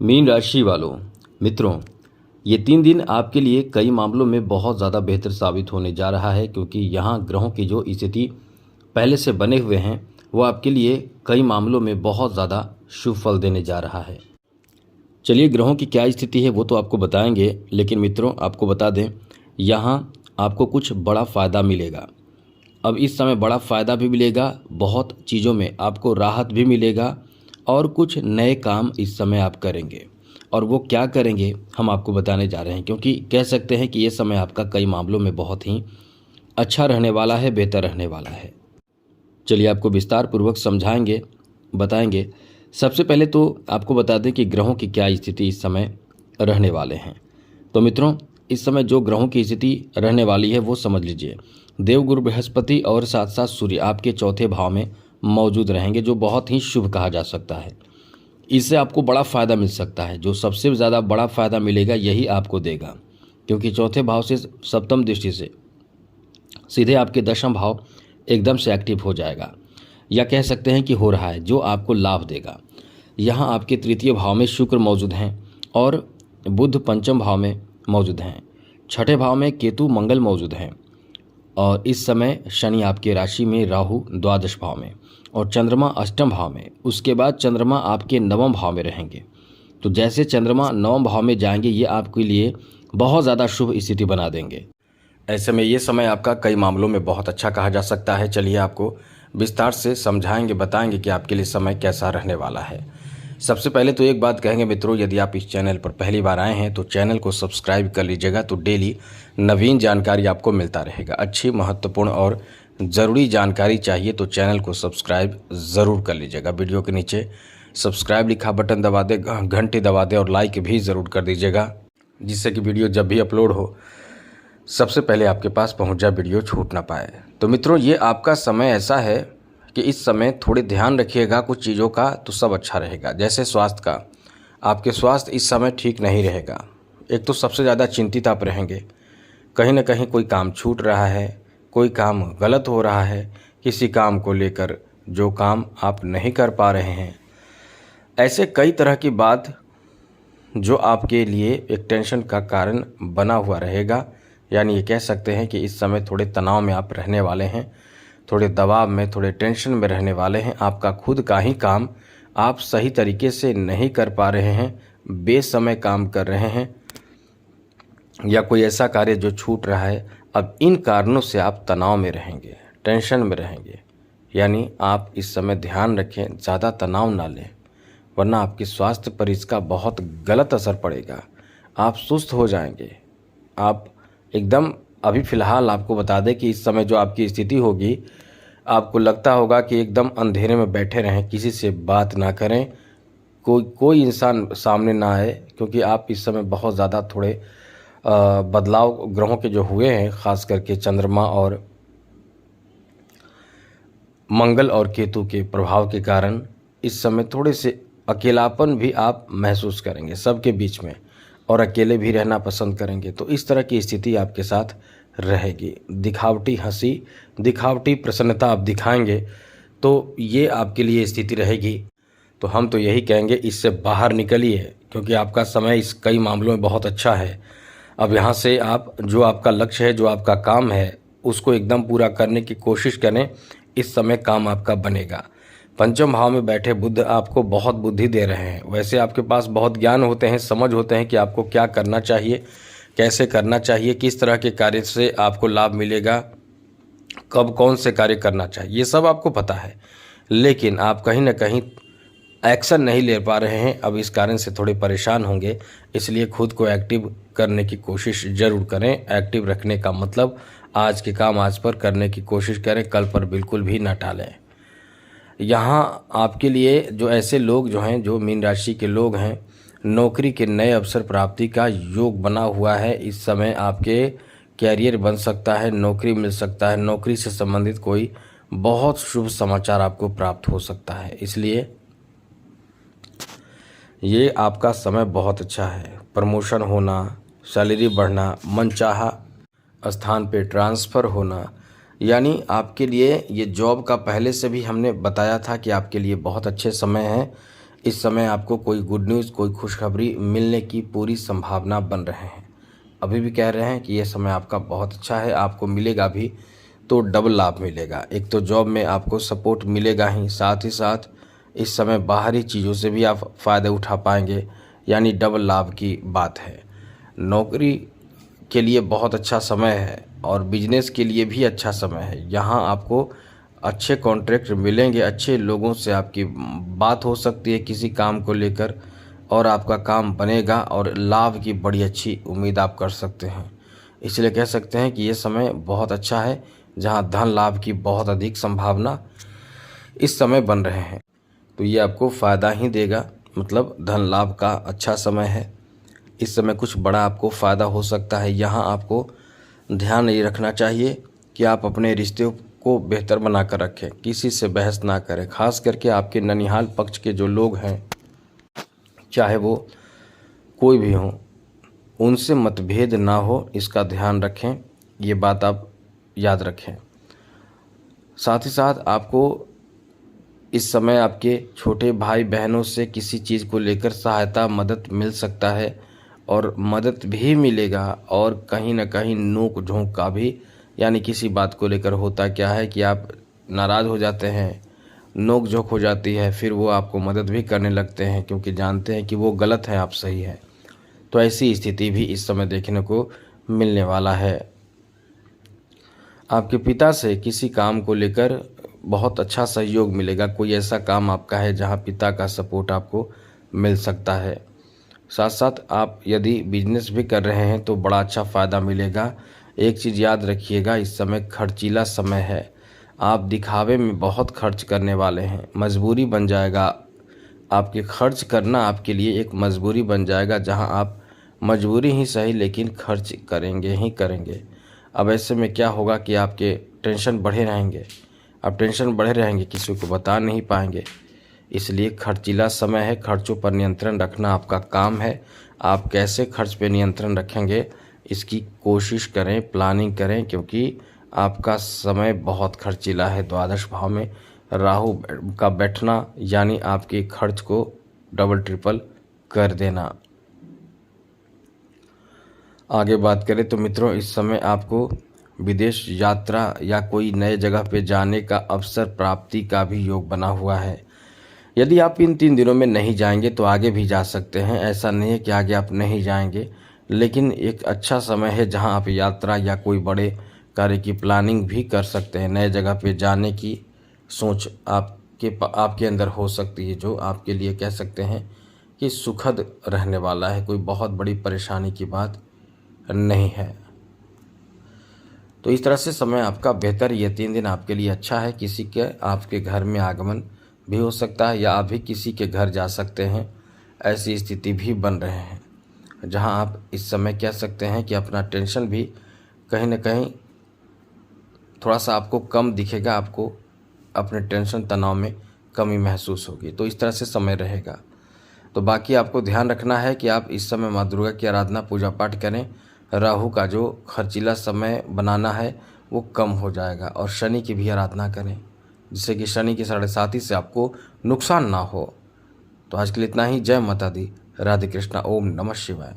Mean राशि वालों, मित्रों, ये 3 दिन आपके लिए कई मामलों में बहुत ज़्यादा बेहतर साबित होने जा रहा है, क्योंकि यहाँ ग्रहों की जो स्थिति पहले से बने हुए हैं वो आपके लिए कई मामलों में बहुत ज़्यादा शुभ फल देने जा रहा है। चलिए, ग्रहों की क्या स्थिति है वो तो आपको बताएंगे, लेकिन मित्रों आपको बता दें, यहाँ आपको कुछ बड़ा फ़ायदा मिलेगा। अब इस समय बड़ा फ़ायदा भी मिलेगा, बहुत चीज़ों में आपको राहत भी मिलेगा और कुछ नए काम इस समय आप करेंगे। और वो क्या करेंगे हम आपको बताने जा रहे हैं, क्योंकि कह सकते हैं कि ये समय आपका कई मामलों में बहुत ही अच्छा रहने वाला है, बेहतर रहने वाला है। चलिए, आपको विस्तार पूर्वक समझाएंगे, बताएंगे। सबसे पहले तो आपको बता दें कि ग्रहों की क्या स्थिति इस समय रहने वाले हैं। तो मित्रों, इस समय जो ग्रहों की स्थिति रहने वाली है वो समझ लीजिए। देवगुरु बृहस्पति और साथ साथ सूर्य आपके चौथे भाव में मौजूद रहेंगे, जो बहुत ही शुभ कहा जा सकता है। इससे आपको बड़ा फ़ायदा मिल सकता है। जो सबसे ज़्यादा बड़ा फ़ायदा मिलेगा यही आपको देगा, क्योंकि चौथे भाव से सप्तम दृष्टि से सीधे आपके दशम भाव एकदम से एक्टिव हो जाएगा, या कह सकते हैं कि हो रहा है, जो आपको लाभ देगा। यहाँ आपके तृतीय भाव में शुक्र मौजूद हैं और बुध पंचम भाव में मौजूद हैं। छठे भाव में केतु मंगल मौजूद हैं और इस समय शनि आपके राशि में, राहु द्वादश भाव में और चंद्रमा अष्टम भाव में। उसके बाद चंद्रमा आपके नवम भाव में रहेंगे। तो जैसे चंद्रमा नवम भाव में जाएंगे, ये आपके लिए बहुत ज़्यादा शुभ स्थिति बना देंगे। ऐसे में ये समय आपका कई मामलों में बहुत अच्छा कहा जा सकता है। चलिए, आपको विस्तार से समझाएंगे, बताएंगे कि आपके लिए समय कैसा रहने वाला है। सबसे पहले तो एक बात कहेंगे मित्रों, यदि आप इस चैनल पर पहली बार आए हैं तो चैनल को सब्सक्राइब कर लीजिएगा, तो डेली नवीन जानकारी आपको मिलता रहेगा। अच्छी, महत्वपूर्ण और ज़रूरी जानकारी चाहिए तो चैनल को सब्सक्राइब ज़रूर कर लीजिएगा। वीडियो के नीचे सब्सक्राइब लिखा बटन दबा दे, घंटी दबा दे और लाइक भी ज़रूर कर दीजिएगा, जिससे कि वीडियो जब भी अपलोड हो सबसे पहले आपके पास पहुंच जाए, वीडियो छूट ना पाए। तो मित्रों, ये आपका समय ऐसा है कि इस समय थोड़े ध्यान रखिएगा कुछ चीज़ों का, तो सब अच्छा रहेगा। जैसे स्वास्थ्य का, आपके स्वास्थ्य इस समय ठीक नहीं रहेगा। एक तो सबसे ज़्यादा चिंतित आप रहेंगे, कहीं ना कहीं कोई काम छूट रहा है, कोई काम गलत हो रहा है, किसी काम को लेकर जो काम आप नहीं कर पा रहे हैं, ऐसे कई तरह की बात जो आपके लिए एक टेंशन का कारण बना हुआ रहेगा। यानी ये कह सकते हैं कि इस समय थोड़े तनाव में आप रहने वाले हैं, थोड़े दबाव में, थोड़े टेंशन में रहने वाले हैं। आपका खुद का ही काम आप सही तरीके से नहीं कर पा रहे हैं, बेसमय काम कर रहे हैं, या कोई ऐसा कार्य जो छूट रहा है। अब इन कारणों से आप तनाव में रहेंगे, टेंशन में रहेंगे। यानी आप इस समय ध्यान रखें, ज़्यादा तनाव ना लें, वरना आपके स्वास्थ्य पर इसका बहुत गलत असर पड़ेगा। आप सुस्त हो जाएंगे। आप एकदम, अभी फ़िलहाल आपको बता दें कि इस समय जो आपकी स्थिति होगी, आपको लगता होगा कि एकदम अंधेरे में बैठे रहें, किसी से बात ना करें, कोई इंसान सामने ना आए, क्योंकि आप इस समय बहुत ज़्यादा थोड़े बदलाव ग्रहों के जो हुए हैं, ख़ास करके चंद्रमा और मंगल और केतु के प्रभाव के कारण इस समय थोड़े से अकेलापन भी आप महसूस करेंगे सबके बीच में, और अकेले भी रहना पसंद करेंगे। तो इस तरह की स्थिति आपके साथ रहेगी। दिखावटी हंसी, दिखावटी प्रसन्नता आप दिखाएंगे, तो ये आपके लिए स्थिति रहेगी। तो हम तो यही कहेंगे, इससे बाहर निकलिए, क्योंकि आपका समय इस कई मामलों में बहुत अच्छा है। अब यहाँ से आप जो आपका लक्ष्य है, जो आपका काम है, उसको एकदम पूरा करने की कोशिश करें। इस समय काम आपका बनेगा। पंचम भाव में बैठे बुध आपको बहुत बुद्धि दे रहे हैं। वैसे आपके पास बहुत ज्ञान होते हैं, समझ होते हैं कि आपको क्या करना चाहिए, कैसे करना चाहिए, किस तरह के कार्य से आपको लाभ मिलेगा, कब कौन से कार्य करना चाहिए, ये सब आपको पता है। लेकिन आप कहीं ना कहीं एक्शन नहीं ले पा रहे हैं। अब इस कारण से थोड़े परेशान होंगे, इसलिए खुद को एक्टिव करने की कोशिश ज़रूर करें। एक्टिव रखने का मतलब आज के काम आज पर करने की कोशिश करें, कल पर बिल्कुल भी न टालें। यहाँ आपके लिए जो ऐसे लोग जो हैं, जो मीन राशि के लोग हैं, नौकरी के नए अवसर प्राप्ति का योग बना हुआ है। इस समय आपके कैरियर बन सकता है, नौकरी मिल सकता है, नौकरी से संबंधित कोई बहुत शुभ समाचार आपको प्राप्त हो सकता है। इसलिए ये आपका समय बहुत अच्छा है। प्रमोशन होना, सैलरी बढ़ना, मनचाहा स्थान पे ट्रांसफ़र होना, यानी आपके लिए ये जॉब का पहले से भी हमने बताया था कि आपके लिए बहुत अच्छे समय हैं। इस समय आपको कोई गुड न्यूज़, कोई खुशखबरी मिलने की पूरी संभावना बन रहे हैं। अभी भी कह रहे हैं कि यह समय आपका बहुत अच्छा है, आपको मिलेगा भी तो डबल लाभ मिलेगा। एक तो जॉब में आपको सपोर्ट मिलेगा ही साथ इस समय बाहरी चीज़ों से भी आप फ़ायदे उठा पाएंगे, यानी डबल लाभ की बात है। नौकरी के लिए बहुत अच्छा समय है और बिजनेस के लिए भी अच्छा समय है। यहाँ आपको अच्छे कॉन्ट्रैक्ट मिलेंगे, अच्छे लोगों से आपकी बात हो सकती है किसी काम को लेकर और आपका काम बनेगा और लाभ की बड़ी अच्छी उम्मीद आप कर सकते हैं। इसलिए कह सकते हैं कि ये समय बहुत अच्छा है, जहाँ धन लाभ की बहुत अधिक संभावना इस समय बन रहे हैं। तो ये आपको फ़ायदा ही देगा, मतलब धन लाभ का अच्छा समय है। इस समय कुछ बड़ा आपको फ़ायदा हो सकता है। यहाँ आपको ध्यान ये रखना चाहिए कि आप अपने रिश्ते को बेहतर बना कर रखें, किसी से बहस ना करें। खास करके आपके ननिहाल पक्ष के जो लोग हैं, चाहे वो कोई भी हों, उनसे मतभेद ना हो, इसका ध्यान रखें। ये बात आप याद रखें। साथ ही साथ आपको इस समय आपके छोटे भाई बहनों से किसी चीज़ को लेकर सहायता मदद मिल सकता है और मदद भी मिलेगा, और कहीं ना कहीं नोक झोंक का भी, यानी किसी बात को लेकर होता क्या है कि आप नाराज़ हो जाते हैं, नोक झोंक हो जाती है, फिर वो आपको मदद भी करने लगते हैं क्योंकि जानते हैं कि वो गलत है, आप सही है। तो ऐसी स्थिति भी इस समय देखने को मिलने वाला है। आपके पिता से किसी काम को लेकर बहुत अच्छा सहयोग मिलेगा। कोई ऐसा काम आपका है जहां पिता का सपोर्ट आपको मिल सकता है। साथ साथ आप यदि बिजनेस भी कर रहे हैं तो बड़ा अच्छा फ़ायदा मिलेगा। एक चीज़ याद रखिएगा, इस समय खर्चीला समय है। आप दिखावे में बहुत खर्च करने वाले हैं, मजबूरी बन जाएगा। आपके खर्च करना आपके लिए एक मजबूरी बन जाएगा, जहां आप मजबूरी ही सही लेकिन खर्च करेंगे ही करेंगे। अब ऐसे में क्या होगा कि आपके टेंशन बढ़े रहेंगे, अब टेंशन बढ़े रहेंगे, किसी को बता नहीं पाएंगे। इसलिए खर्चीला समय है, खर्चों पर नियंत्रण रखना आपका काम है। आप कैसे खर्च पे नियंत्रण रखेंगे, इसकी कोशिश करें, प्लानिंग करें, क्योंकि आपका समय बहुत खर्चीला है। द्वादश भाव में राहु का बैठना यानी आपके खर्च को डबल ट्रिपल कर देना। आगे बात करें तो मित्रों, इस समय आपको विदेश यात्रा या कोई नए जगह पे जाने का अवसर प्राप्ति का भी योग बना हुआ है। यदि आप इन 3 दिनों में नहीं जाएंगे तो आगे भी जा सकते हैं। ऐसा नहीं है कि आगे आप नहीं जाएंगे, लेकिन एक अच्छा समय है जहां आप यात्रा या कोई बड़े कार्य की प्लानिंग भी कर सकते हैं। नए जगह पे जाने की सोच आपके अंदर हो सकती है, जो आपके लिए कह सकते हैं कि सुखद रहने वाला है। कोई बहुत बड़ी परेशानी की बात नहीं है। तो इस तरह से समय आपका बेहतर, ये 3 दिन आपके लिए अच्छा है। किसी के आपके घर में आगमन भी हो सकता है या आप भी किसी के घर जा सकते हैं। ऐसी स्थिति भी बन रहे हैं, जहां आप इस समय कह सकते हैं कि अपना टेंशन भी कहीं ना कहीं थोड़ा सा आपको कम दिखेगा, आपको अपने टेंशन तनाव में कमी महसूस होगी। तो इस तरह से समय रहेगा। तो बाकी आपको ध्यान रखना है कि आप इस समय माँ दुर्गा की आराधना पूजा पाठ करें। राहु का जो खर्चीला समय बनाना है वो कम हो जाएगा, और शनि की भी आराधना करें, जिससे कि शनि की 7.5 से आपको नुकसान ना हो। तो आज के लिए इतना ही। जय माता दी, राधे कृष्णा, ओम नमः शिवाय।